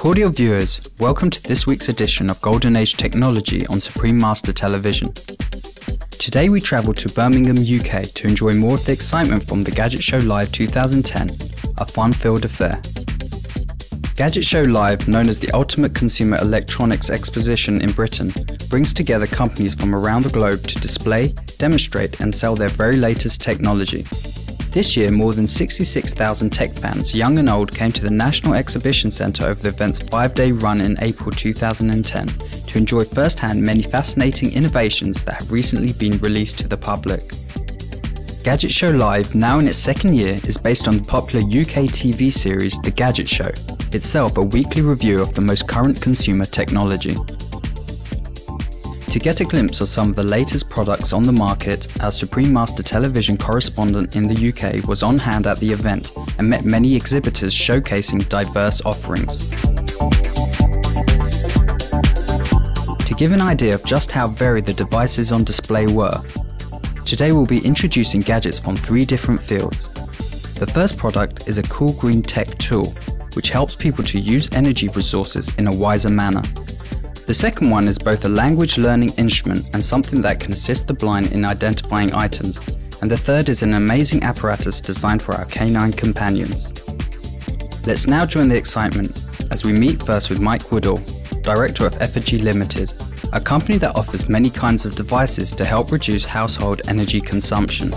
Cordial viewers, welcome to this week's edition of Golden Age Technology on Supreme Master Television. Today we travel to Birmingham, UK to enjoy more of the excitement from the Gadget Show Live 2010, a fun-filled affair. Gadget Show Live, known as the ultimate consumer electronics exposition in Britain, brings together companies from around the globe to display, demonstrate and sell their very latest technology. This year, more than 66,000 tech fans, young and old, came to the National Exhibition Centre over the event's 5-day run in April 2010 to enjoy firsthand many fascinating innovations that have recently been released to the public. Gadget Show Live, now in its second year, is based on the popular UK TV series The Gadget Show, itself a weekly review of the most current consumer technology. To get a glimpse of some of the latest products on the market, our Supreme Master Television correspondent in the UK was on hand at the event and met many exhibitors showcasing diverse offerings. To give an idea of just how varied the devices on display were, today we'll be introducing gadgets from 3 different fields. The first product is a cool green tech tool, which helps people to use energy resources in a wiser manner. The second one is both a language learning instrument and something that can assist the blind in identifying items. And the third is an amazing apparatus designed for our canine companions. Let's now join the excitement as we meet first with Mike Woodall, Director of Effigy Limited, a company that offers many kinds of devices to help reduce household energy consumption.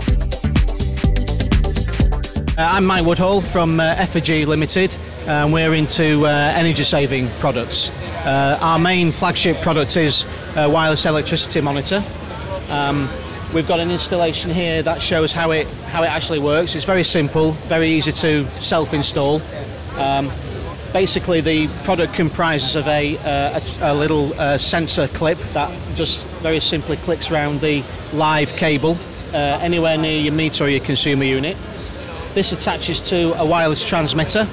I'm Mike Woodall from Effigy Limited, and we're into energy saving products. Our main flagship product is a wireless electricity monitor. We've got an installation here that shows how it actually works. It's very simple, very easy to self-install. Basically, the product comprises of a little sensor clip that just very simply clicks around the live cable anywhere near your meter or your consumer unit. This attaches to a wireless transmitter,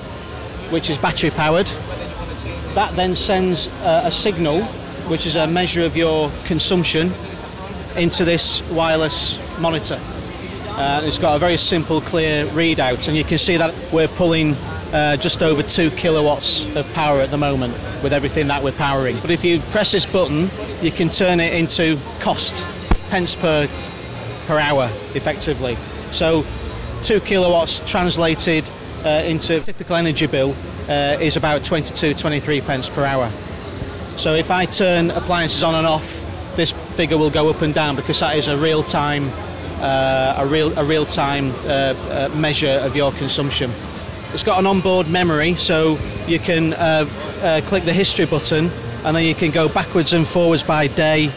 which is battery powered. That then sends a signal, which is a measure of your consumption, into this wireless monitor. It's got a very simple, clear readout, and you can see that we're pulling just over 2 kilowatts of power at the moment with everything that we're powering. But if you press this button, you can turn it into cost, pence per hour, effectively. So 2 kilowatts translated into a typical energy bill is about 22-23 pence per hour. So if I turn appliances on and off, this figure will go up and down because that is a real-time measure of your consumption. It's got an onboard memory, so you can click the history button and then you can go backwards and forwards by day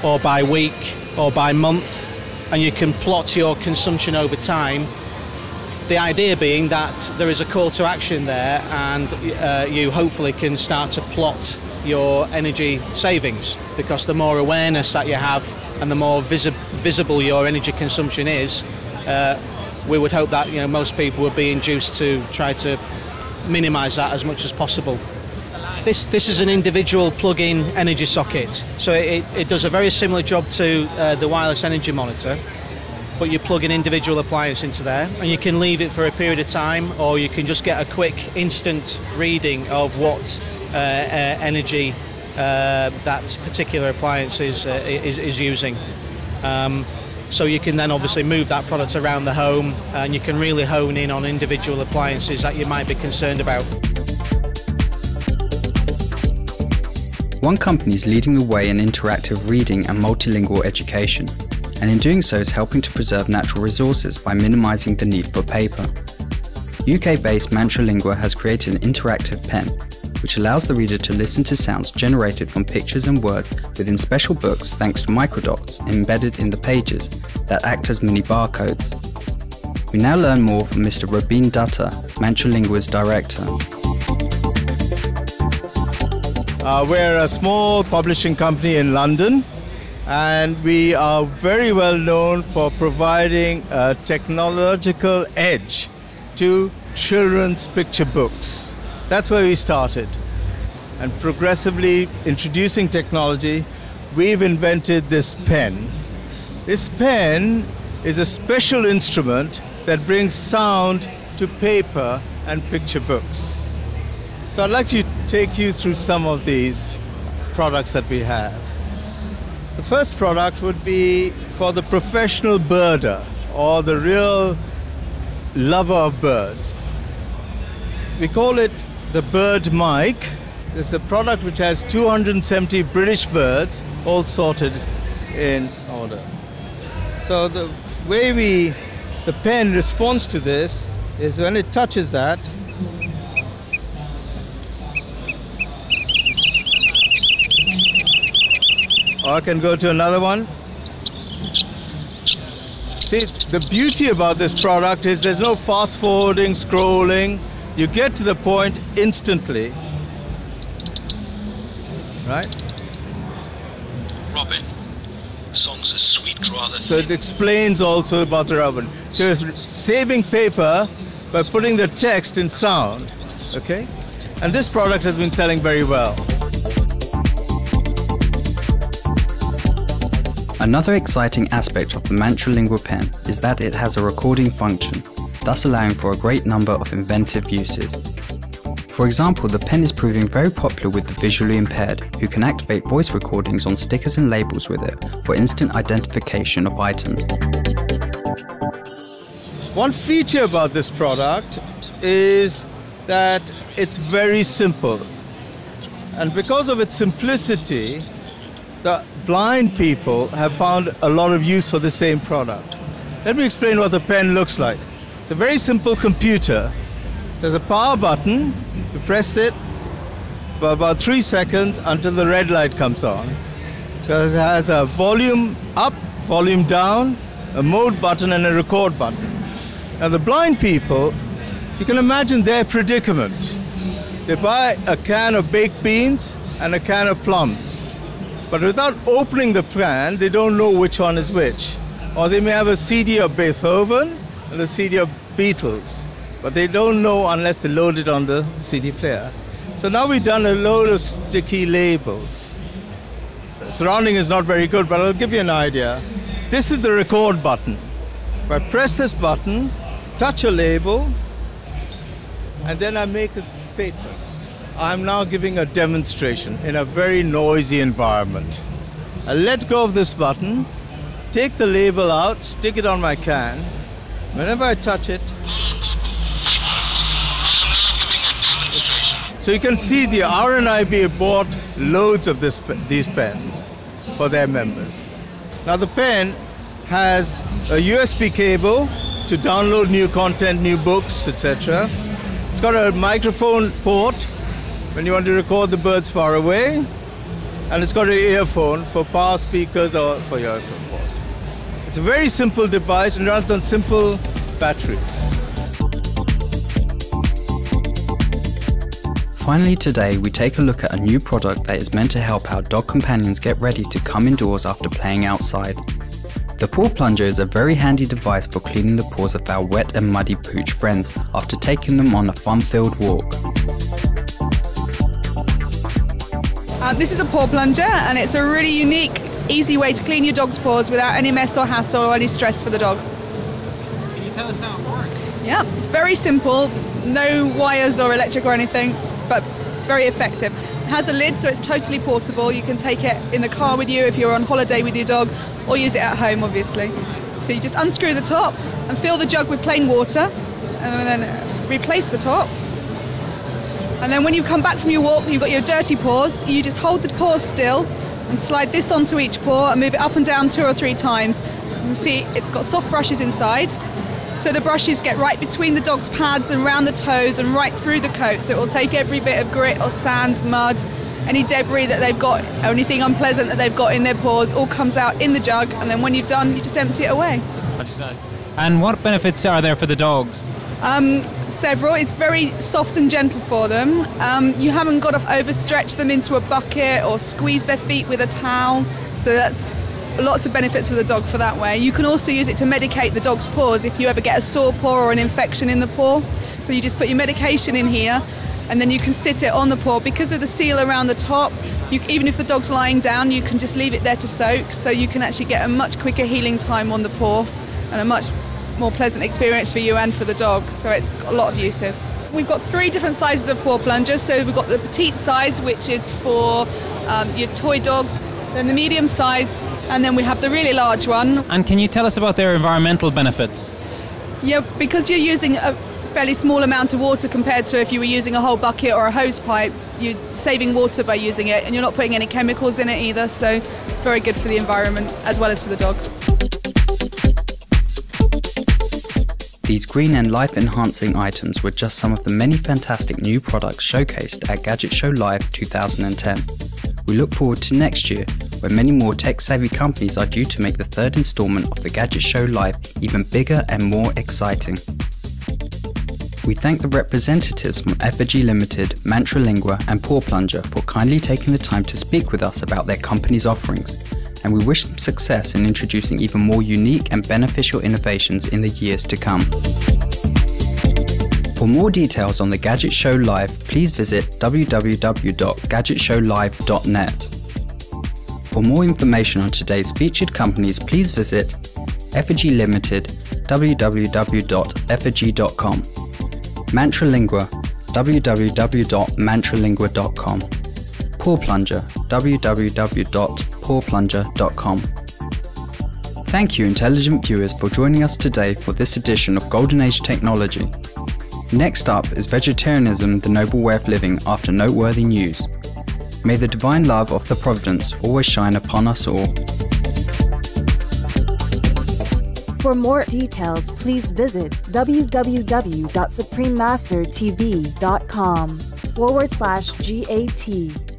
or by week or by month, and you can plot your consumption over time. The idea being that there is a call to action there, and you hopefully can start to plot your energy savings, because the more awareness that you have and the more visible your energy consumption is, we would hope that most people would be induced to try to minimise that as much as possible. This is an individual plug-in energy socket, so it does a very similar job to the wireless energy monitor, but you plug an individual appliance into there and you can leave it for a period of time, or you can just get a quick instant reading of what energy that particular appliance is using. So you can then obviously move that product around the home, and you can really hone in on individual appliances that you might be concerned about. One company is leading the way in interactive reading and multilingual education, and in doing so is helping to preserve natural resources by minimising the need for paper. UK-based Mantralingua has created an interactive pen, which allows the reader to listen to sounds generated from pictures and words within special books thanks to microdots embedded in the pages that act as mini barcodes. We now learn more from Mr. Robin Dutta, Mantralingua's director. We're a small publishing company in London, and we are very well known for providing a technological edge to children's picture books. That's where we started. And progressively introducing technology, we've invented this pen. This pen is a special instrument that brings sound to paper and picture books. So I'd like to take you through some of these products that we have. The first product would be for the professional birder or the real lover of birds. We call it the bird mic. It's a product which has 270 British birds all sorted in order. So the way the pen responds to this is when it touches that, or I can go to another one. See, the beauty about this product is there's no fast forwarding, scrolling. You get to the point instantly. Right? Robin. Songs are sweet rather So it explains also about the Robin. So it's saving paper by putting the text in sound. Okay? And this product has been selling very well. Another exciting aspect of the Mantralingual pen is that it has a recording function, thus allowing for a great number of inventive uses. For example, the pen is proving very popular with the visually impaired, who can activate voice recordings on stickers and labels with it for instant identification of items. One feature about this product is that it's very simple. And because of its simplicity, the blind people have found a lot of use for the same product. Let me explain what the pen looks like. It's a very simple computer. There's a power button. You press it for about 3 seconds until the red light comes on. So it has a volume up, volume down, a mode button and a record button. Now the blind people, you can imagine their predicament. They buy a can of baked beans and a can of plums. But without opening the can, they don't know which one is which. Or they may have a CD of Beethoven and a CD of Beatles. But they don't know unless they load it on the CD player. So now we've done a load of sticky labels. The surrounding is not very good, but I'll give you an idea. This is the record button. If I press this button, touch a label, and then I make a statement. I'm now giving a demonstration in a very noisy environment. I let go of this button, take the label out, stick it on my can. Whenever I touch it, so you can see the RNIB have bought loads of these pens for their members. Now the pen has a USB cable to download new content, new books, etc. It's got a microphone port when you want to record the birds far away, and it's got an earphone for power speakers or for your earphone port. It's a very simple device and runs on simple batteries. Finally today, we take a look at a new product that is meant to help our dog companions get ready to come indoors after playing outside. The paw plunger is a very handy device for cleaning the paws of our wet and muddy pooch friends after taking them on a fun-filled walk. This is a paw plunger, and it's a really unique, easy way to clean your dog's paws without any mess or hassle or any stress for the dog. Can you tell us how it works? Yeah, it's very simple, no wires or electric or anything, but very effective. It has a lid, so it's totally portable. You can take it in the car with you if you're on holiday with your dog, or use it at home, obviously. So you just unscrew the top and fill the jug with plain water, and then replace the top. And then when you come back from your walk, you've got your dirty paws, you just hold the paws still and slide this onto each paw and move it up and down 2 or 3 times. You see it's got soft brushes inside, so the brushes get right between the dog's pads and round the toes and right through the coat, so it will take every bit of grit or sand, mud, any debris that they've got, anything unpleasant that they've got in their paws, all comes out in the jug, and then when you've done, you just empty it away. And what benefits are there for the dogs? Several. It's very soft and gentle for them. You haven't got to overstretch them into a bucket or squeeze their feet with a towel, so that's lots of benefits for the dog for that way. You can also use it to medicate the dog's paws if you ever get a sore paw or an infection in the paw. So you just put your medication in here, and then you can sit it on the paw. Because of the seal around the top, even if the dog's lying down, you can just leave it there to soak, so you can actually get a much quicker healing time on the paw and a much more pleasant experience for you and for the dog. So it's got a lot of uses. we've got 3 different sizes of paw plungers. So we've got the petite size, which is for your toy dogs, then the medium size, and then we have the really large one. And can you tell us about their environmental benefits? Yeah, because you're using a fairly small amount of water compared to if you were using a whole bucket or a hose pipe, you're saving water by using it, and you're not putting any chemicals in it either, so it's very good for the environment as well as for the dog. These green and life-enhancing items were just some of the many fantastic new products showcased at Gadget Show Live 2010. We look forward to next year, where many more tech-savvy companies are due to make the 3rd installment of the Gadget Show Live even bigger and more exciting. We thank the representatives from Effigy Limited, Mantra Lingua and Paw Plunger for kindly taking the time to speak with us about their company's offerings, and we wish them success in introducing even more unique and beneficial innovations in the years to come. For more details on the Gadget Show Live, please visit www.gadgetshowlive.net. For more information on today's featured companies, please visit Effigy Limited, www.effigy.com. Mantra Lingua, www.mantralingua.com. Paw Plunger, www.pawplunger.com. Thank you, intelligent viewers, for joining us today for this edition of Golden Age Technology. Next up is Vegetarianism, the Noble Way of Living, after noteworthy news. May the divine love of the Providence always shine upon us all. For more details, please visit www.suprememastertv.com/GAT.